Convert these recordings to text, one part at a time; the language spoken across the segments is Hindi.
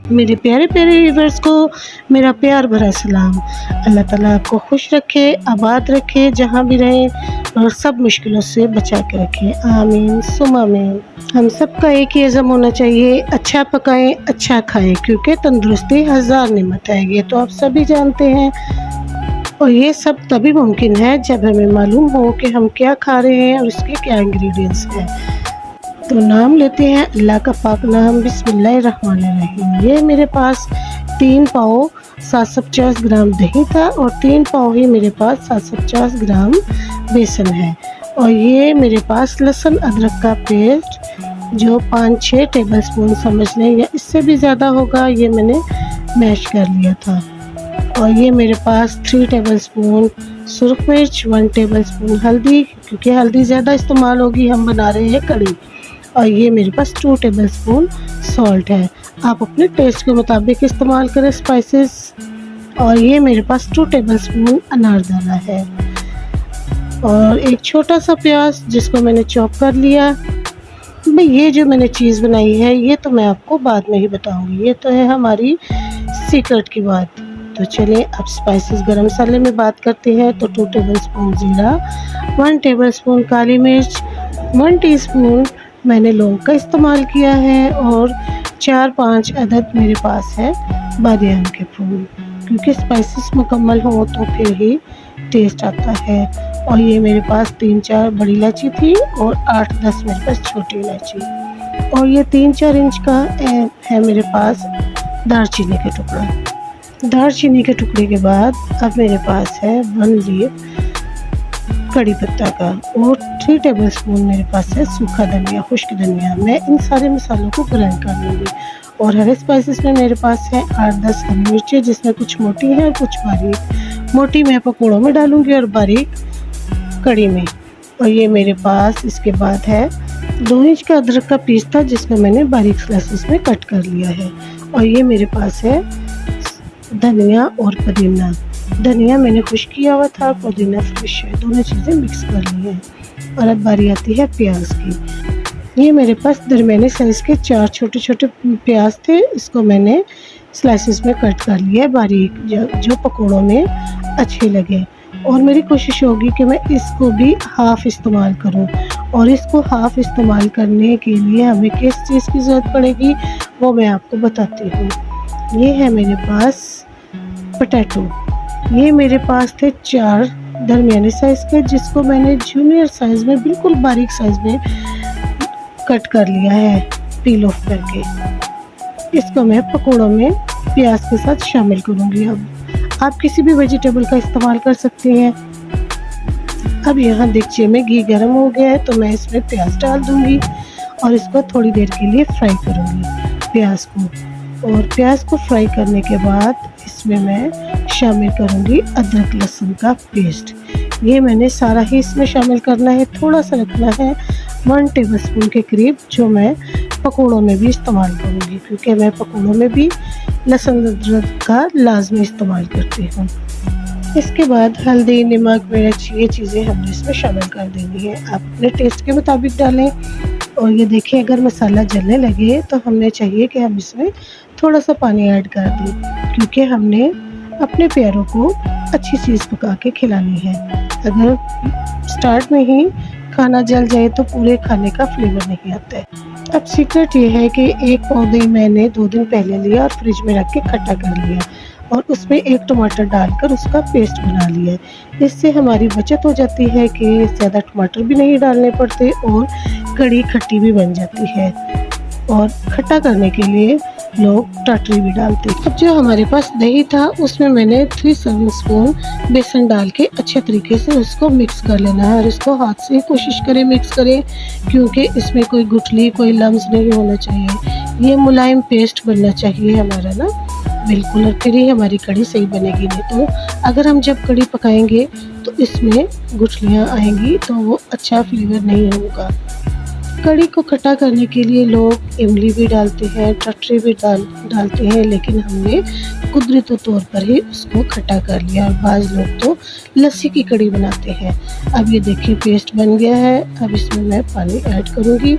मेरे प्यारे प्यारे व्यूअर्स को मेरा प्यार भरा सलाम। अल्लाह ताला आपको खुश रखे, आबाद रखे, जहाँ भी रहें और सब मुश्किलों से बचा के रखे। आमीन सुम आमीन। हम सबका एक ही इज़्म होना चाहिए, अच्छा पकाएं, अच्छा खाएं, क्योंकि तंदुरुस्ती हज़ार नेमत है, ये तो आप सभी जानते हैं। और ये सब तभी मुमकिन है जब हमें मालूम हो कि हम क्या खा रहे हैं और इसके क्या इंग्रेडिएंट्स हैं। तो नाम लेते हैं अल्लाह का पाक नाम, बिस्मिल्लाहिर्रहमानिर्रहीम। ये मेरे पास 3 पाव 750 ग्राम दही था और 3 पाव ही मेरे पास 750 ग्राम बेसन है। और ये मेरे पास लहसुन अदरक का पेस्ट जो 5-6 टेबल स्पून समझ लें या इससे भी ज़्यादा होगा, ये मैंने मैश कर लिया था। और ये मेरे पास 3 टेबल स्पून सुरख मिर्च, 1 टेबल स्पून हल्दी, क्योंकि हल्दी ज़्यादा इस्तेमाल होगी, हम बना रहे हैं कड़ी। और ये मेरे पास 2 टेबल स्पून सॉल्ट है, आप अपने टेस्ट के मुताबिक इस्तेमाल करें स्पाइसेस। और ये मेरे पास 2 टेबल स्पून अनारदाना है और एक छोटा सा प्याज जिसको मैंने चॉप कर लिया। भाई ये जो मैंने चीज़ बनाई है ये तो मैं आपको बाद में ही बताऊंगी, ये तो है हमारी सीक्रेट की बात। तो चलिए अब स्पाइसेस गरम मसाले में बात करते हैं। तो 2 टेबल स्पून ज़ीरा, 1 टेबल स्पून काली मिर्च, 1 टीस्पून मैंने लौंग का इस्तेमाल किया है और 4-5 अदद मेरे पास है बादियान के फूल, क्योंकि स्पाइसेस मुकम्मल हो तो फिर ही टेस्ट आता है। और ये मेरे पास 3-4 बड़ी इलायची थी और 8-10 मेरे पास छोटी इलायची। और ये 3-4 इंच का है मेरे पास दालचीनी के टुकड़ा। दालचीनी के टुकड़े के बाद अब मेरे पास है 1 लीफ कड़ी पत्ता का और 3 टेबल स्पून मेरे पास है सूखा धनिया, खुश्क धनिया। मैं इन सारे मसालों को ग्राइंड कर लूँगी। और हरे स्पाइसेस में मेरे पास है 8-10 हरी मिर्चें, जिसमें कुछ मोटी हैं और कुछ बारीक। मोटी मैं पकौड़ों में डालूँगी और बारीक कड़ी में। और ये मेरे पास इसके बाद है 2 इंच का अदरक का पीस था, जिसको मैंने बारीक स्लाइसेस में कट कर लिया है। और ये मेरे पास है धनिया और पुदीना। धनिया मैंने खुश्क किया हुआ था, पुदीना फ्रेश है, दोनों चीज़ें मिक्स कर ली हैं। और अब बारी आती है प्याज की। ये मेरे पास दरमियाने साइज़ के 4 छोटे छोटे प्याज थे, इसको मैंने स्लाइसेस में कट कर लिया है बारीक, जो पकौड़ों में अच्छे लगे। और मेरी कोशिश होगी कि मैं इसको भी हाफ़ इस्तेमाल करूं। और इसको हाफ़ इस्तेमाल करने के लिए हमें किस चीज़ की ज़रूरत पड़ेगी वो मैं आपको बताती हूँ। ये है मेरे पास पोटैटो, ये मेरे पास थे 4 दरमियाने साइज़ के, जिसको मैंने जूनियर साइज़ में बिल्कुल बारीक साइज़ में कट कर लिया है पील ऑफ करके। इसको मैं पकौड़ों में प्याज के साथ शामिल करूँगी। अब आप किसी भी वेजिटेबल का इस्तेमाल कर सकते हैं। अब यहाँ देगचे में घी गर्म हो गया है, तो मैं इसमें प्याज डाल दूँगी और इसको थोड़ी देर के लिए फ्राई करूँगी प्याज को। और प्याज को फ्राई करने के बाद इसमें मैं शामिल करूँगी अदरक लहसुन का पेस्ट। ये मैंने सारा ही इसमें शामिल करना है, थोड़ा सा रखना है 1 टेबल स्पून के करीब, जो मैं पकौड़ों में भी इस्तेमाल करूँगी, क्योंकि मैं पकौड़ों में भी लहसुन अदरक का लाजमी इस्तेमाल करती हूँ। इसके बाद हल्दी, नमक, मिर्च, ये चीज़ें हमने इसमें शामिल कर देनी है। आप अपने टेस्ट के मुताबिक डालें। और ये देखिए अगर मसाला जलने लगे तो हमें चाहिए कि हम इसमें थोड़ा सा पानी ऐड कर दें, क्योंकि हमने अपने प्यारों को अच्छी चीज़ पका के खिलानी है। अगर स्टार्ट में ही खाना जल जाए तो पूरे खाने का फ्लेवर नहीं आता है। अब सीक्रेट ये है कि एक पाव दही मैंने 2 दिन पहले लिया और फ्रिज में रख के खट्टा कर लिया और उसमें 1 टमाटर डालकर उसका पेस्ट बना लिया। इससे हमारी बचत हो जाती है कि ज़्यादा टमाटर भी नहीं डालने पड़ते और कड़ी खट्टी भी बन जाती है। और खट्टा करने के लिए लोग टाटरी भी डालते हैं। अब जो हमारे पास दही था उसमें मैंने 3 सर्विंग स्पून बेसन डाल के अच्छे तरीके से उसको मिक्स कर लेना है। और इसको हाथ से कोशिश करें मिक्स करें, क्योंकि इसमें कोई गुठली, कोई लम्स नहीं होना चाहिए। ये मुलायम पेस्ट बनना चाहिए हमारा ना, बिल्कुल। और फिर ही हमारी कड़ी सही बनेगी। नहीं तो अगर हम जब कड़ी पकाएंगे तो इसमें गुठलियाँ आएंगी तो वो अच्छा फ्लेवर नहीं होगा। कड़ी को खट्टा करने के लिए लोग इमली भी डालते हैं, टटरी भी डालते हैं, लेकिन हमने कुदरती तौर पर ही उसको खट्टा कर लिया। और बाज़ लोग तो लस्सी की कड़ी बनाते हैं। अब ये देखिए पेस्ट बन गया है। अब इसमें मैं पानी ऐड करूँगी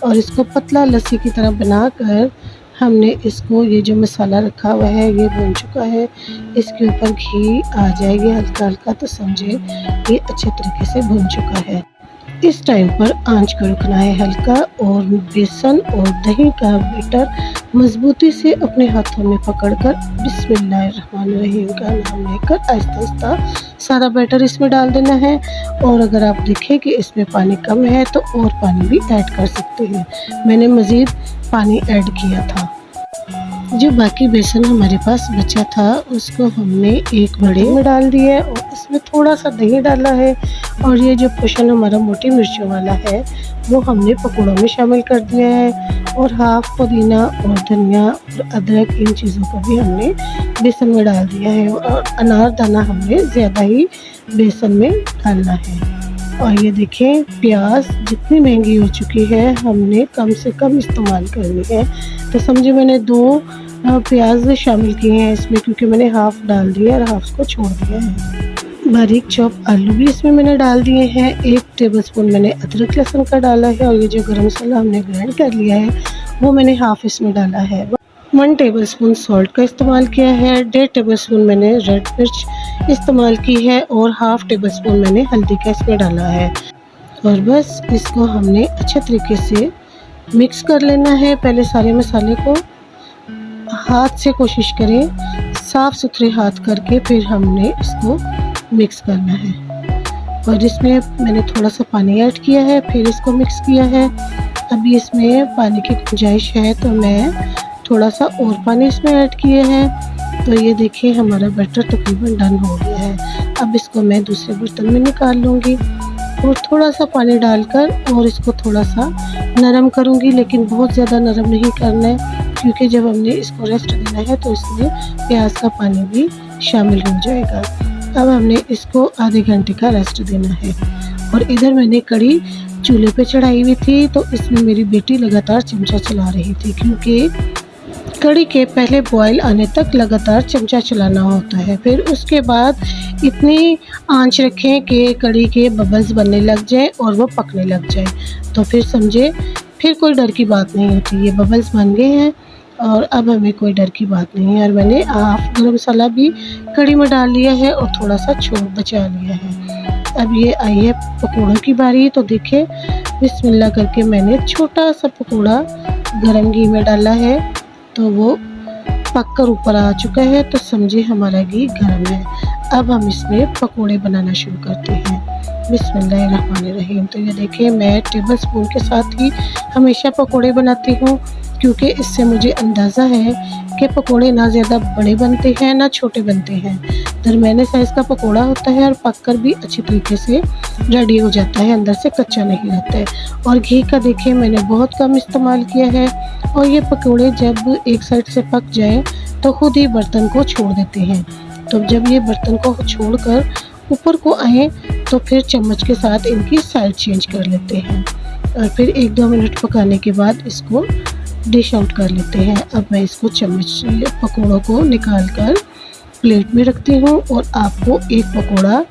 और इसको पतला लस्सी की तरह बनाकर हमने इसको, ये जो मसाला रखा हुआ है ये भून चुका है, इसके ऊपर घी आ जाएगी हल्का हल्का, तो समझे ये अच्छे तरीके से भून चुका है। इस टाइम पर आंच को रखना है हल्का और बेसन और दही का बैटर मजबूती से अपने हाथों में पकड़कर बिस्मिल्लाहिर्रहमानिर्रहीम का नाम लेकर आहिस्ता आहिस्ता सारा बैटर इसमें डाल देना है। और अगर आप देखें कि इसमें पानी कम है तो और पानी भी ऐड कर सकते हैं, मैंने मज़ीद पानी ऐड किया था। जो बाकी बेसन हमारे पास बचा था उसको हमने एक बड़े में डाल दिया है और इसमें थोड़ा सा दही डाला है। और ये जो पोर्शन हमारा मोटी मिर्चों वाला है वो हमने पकौड़ों में शामिल कर दिया है। और हाफ पुदीना और धनिया और अदरक, इन चीज़ों को भी हमने बेसन में डाल दिया है। और अनारदाना हमने ज़्यादा ही बेसन में डालना है। और ये देखें, प्याज जितनी महंगी हो चुकी है हमने कम से कम इस्तेमाल करनी है। तो समझे मैंने 2 प्याज शामिल किए हैं इसमें, क्योंकि मैंने हाफ़ डाल दिया और हाफ को छोड़ दिया है। बारीक चॉप आलू भी इसमें मैंने डाल दिए हैं। 1 टेबलस्पून मैंने अदरक लहसुन का डाला है। और ये जो गरम मसाला हमने ग्राइंड कर लिया है वो मैंने हाफ़ इसमें डाला है। 1 टेबलस्पून सॉल्ट का इस्तेमाल किया है। 1.5 टेबलस्पून मैंने रेड मिर्च इस्तेमाल की है और हाफ़ टेबलस्पून मैंने हल्दी का इसमें डाला है। और बस इसको हमने अच्छे तरीके से मिक्स कर लेना है। पहले सारे मसाले को हाथ से कोशिश करें, साफ़ सुथरे हाथ करके फिर हमने इसको मिक्स करना है। और इसमें मैंने थोड़ा सा पानी ऐड किया है, फिर इसको मिक्स किया है। अभी इसमें पानी की गुंजाइश है तो मैं थोड़ा सा और पानी इसमें ऐड किए हैं। तो ये देखिए हमारा बैटर तकरीबन डन हो गया है। अब इसको मैं दूसरे बर्तन में निकाल लूँगी और थोड़ा सा पानी डालकर और इसको थोड़ा सा नरम करूँगी, लेकिन बहुत ज़्यादा नरम नहीं करना है, क्योंकि जब हमने इसको रेस्ट देना है तो इसमें प्याज का पानी भी शामिल हो जाएगा। अब हमने इसको आधे घंटे का रेस्ट देना है। और इधर मैंने कढ़ी चूल्हे पे चढ़ाई हुई थी, तो इसमें मेरी बेटी लगातार चमचा चला रही थी, क्योंकि कढ़ी के पहले बॉयल आने तक लगातार चमचा चलाना होता है। फिर उसके बाद इतनी आंच रखें कि कढ़ी के बबल्स बनने लग जाए और वो पकने लग जाए, तो फिर समझे फिर कोई डर की बात नहीं होती। ये बबल्स बन गए हैं और अब हमें कोई डर की बात नहीं है। और मैंने हाफ गरम मसाला भी कढ़ी में डाल लिया है और थोड़ा सा छोड़ बचा लिया है। अब ये आई है पकौड़ों की बारी। तो देखिए बिस्मिल्लाह करके मैंने छोटा सा पकौड़ा गरम घी में डाला है, तो वो पक कर ऊपर आ चुका है, तो समझे हमारा घी गरम है। अब हम इसमें पकोड़े बनाना शुरू करते हैं। बिस्मिल्लाहिर्रहमानिर्रहीम। तो ये देखिए मैं टेबल स्पून के साथ ही हमेशा पकोड़े बनाती हूँ, क्योंकि इससे मुझे अंदाज़ा है कि पकोड़े ना ज़्यादा बड़े बनते हैं ना छोटे बनते हैं। दरमियाने साइज़ का पकोड़ा होता है और पककर भी अच्छी तरीके से रेडी हो जाता है, अंदर से कच्चा नहीं रहता है। और घी का देखिए मैंने बहुत कम इस्तेमाल किया है। और ये पकोड़े जब एक साइड से पक जाए तो खुद ही बर्तन को छोड़ देते हैं। तो जब ये बर्तन को छोड़कर ऊपर को आए तो फिर चम्मच के साथ इनकी साइड चेंज कर लेते हैं और फिर 1-2 मिनट पकाने के बाद इसको डिश आउट कर लेते हैं। अब मैं इसको चम्मच पकोड़ों को निकाल कर प्लेट में रखती हूँ और आपको एक पकोड़ा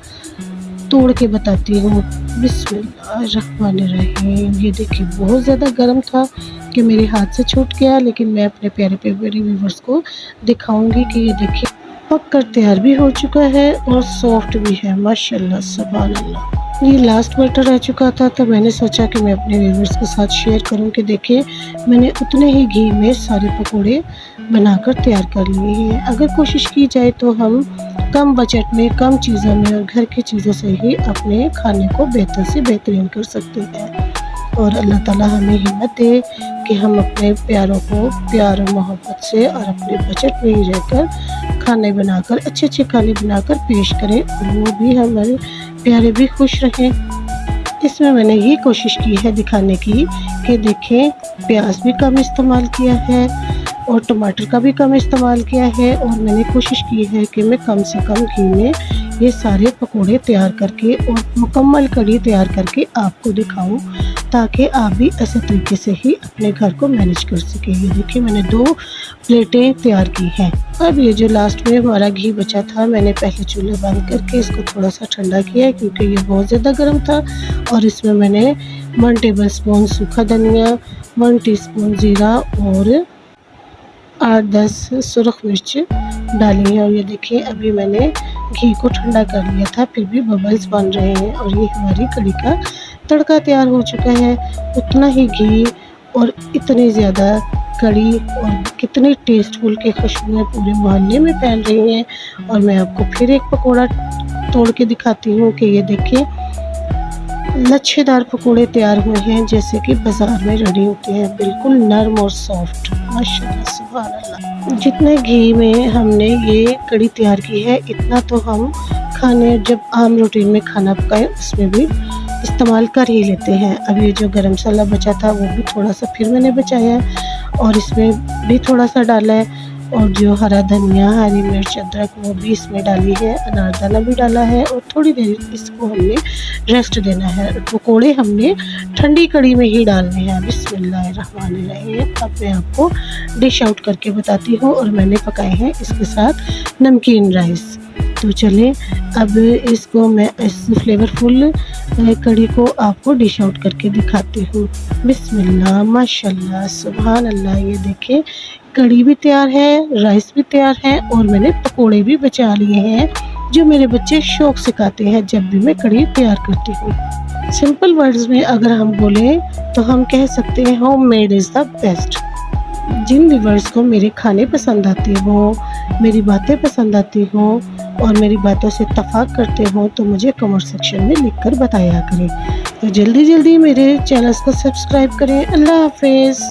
तोड़ के बताती हूँ। बिस्मिल्लाहिर्रहमानिर्रहीम। ये देखिए बहुत ज़्यादा गर्म था कि मेरे हाथ से छूट गया, लेकिन मैं अपने प्यारे प्यारे व्यूअर्स को दिखाऊंगी कि ये देखिए पक कर तैयार भी हो चुका है और सॉफ्ट भी है, माशाल्लाह सुभान अल्लाह। ये लास्ट बैटर रह चुका था, तो मैंने सोचा कि मैं अपने व्यूअर्स के साथ शेयर करूं कि देखिए मैंने उतने ही घी में सारे पकोड़े बनाकर तैयार कर लिए हैं। अगर कोशिश की जाए तो हम कम बजट में, कम चीज़ों में और घर की चीज़ों से ही अपने खाने को बेहतर से बेहतरीन कर सकते हैं। और अल्लाह ताला हमें हिम्मत दे कि हम अपने प्यारों को प्यार और मोहब्बत से और अपने बजट में ही रहकर खाने बनाकर, अच्छे अच्छे खाने बनाकर पेश करें और वो भी हमारे प्यारे भी खुश रहें। इसमें मैंने ये कोशिश की है दिखाने की कि देखें प्याज भी कम इस्तेमाल किया है और टमाटर का भी कम इस्तेमाल किया है। और मैंने कोशिश की है कि मैं कम से कम घी में ये सारे पकोड़े तैयार करके और मुकम्मल कढ़ी तैयार करके आपको दिखाऊं, ताकि आप भी ऐसे तरीके से ही अपने घर को मैनेज कर सकें। ये देखिए मैंने 2 प्लेटें तैयार की हैं। अब ये जो लास्ट में हमारा घी बचा था, मैंने पहले चूल्हा बंद करके इसको थोड़ा सा ठंडा किया, क्योंकि ये बहुत ज़्यादा गर्म था। और इसमें मैंने 1 टेबल स्पून सूखा धनिया, 1 टीस्पून ज़ीरा और 8-10 सुरख मिर्च डाली हैं। और ये देखिए अभी मैंने घी को ठंडा कर लिया था, फिर भी बबल्स बन रहे हैं और ये हमारी कढ़ी का तड़का तैयार हो चुका है। उतना ही घी और इतनी ज़्यादा कढ़ी और कितनी टेस्टफुल की खुशबुएं पूरे मोहल्ले में फैल रही हैं। और मैं आपको फिर एक पकौड़ा तोड़ के दिखाती हूँ कि ये देखिए लच्छेदार पकोड़े तैयार हुए हैं जैसे कि बाज़ार में रेडी होते हैं, बिल्कुल नरम और सॉफ्ट। माशाल्लाह सुभान अल्लाह। जितने घी में हमने ये कढ़ी तैयार की है इतना तो हम खाने जब आम रूटीन में खाना पकाएं उसमें भी इस्तेमाल कर ही लेते हैं। अब ये जो गरम मसाला बचा था वो भी थोड़ा सा फिर मैंने बचाया है और इसमें भी थोड़ा सा डाला है। और जो हरा धनिया, हरी मिर्च, अदरक वो भी इसमें डाली है, अनारदाना भी डाला है और थोड़ी देर इसको हमने रेस्ट देना है। पकोड़े हमने ठंडी कढ़ी में ही डालने हैं। बिस्मिल्लाहिर्रहमानिर्रहीम। अब मैं आपको डिश आउट करके बताती हूँ। और मैंने पकाए हैं इसके साथ नमकीन राइस। तो चलिए अब इसको मैं इस फ्लेवरफुल कढ़ी को आपको डिश आउट करके दिखाती हूँ। बिस्मिल्लाह, माशाल्लाह, सुभान अल्लाह। ये देखिए कढ़ी भी तैयार है, राइस भी तैयार है और मैंने पकोड़े भी बचा लिए हैं जो मेरे बच्चे शौक से खाते हैं जब भी मैं कढ़ी तैयार करती हूँ। सिंपल वर्ड्स में अगर हम बोलें तो हम कह सकते हैं home made is the best. जिन व्यूअर्स को मेरे खाने पसंद आते हो, मेरी बातें पसंद आती हो और मेरी बातों से इत्तेफाक करते हो तो मुझे कमेंट सेक्शन में लिखकर बताया करें। तो जल्दी जल्दी मेरे चैनल को सब्सक्राइब करें। अल्लाह हाफिज़।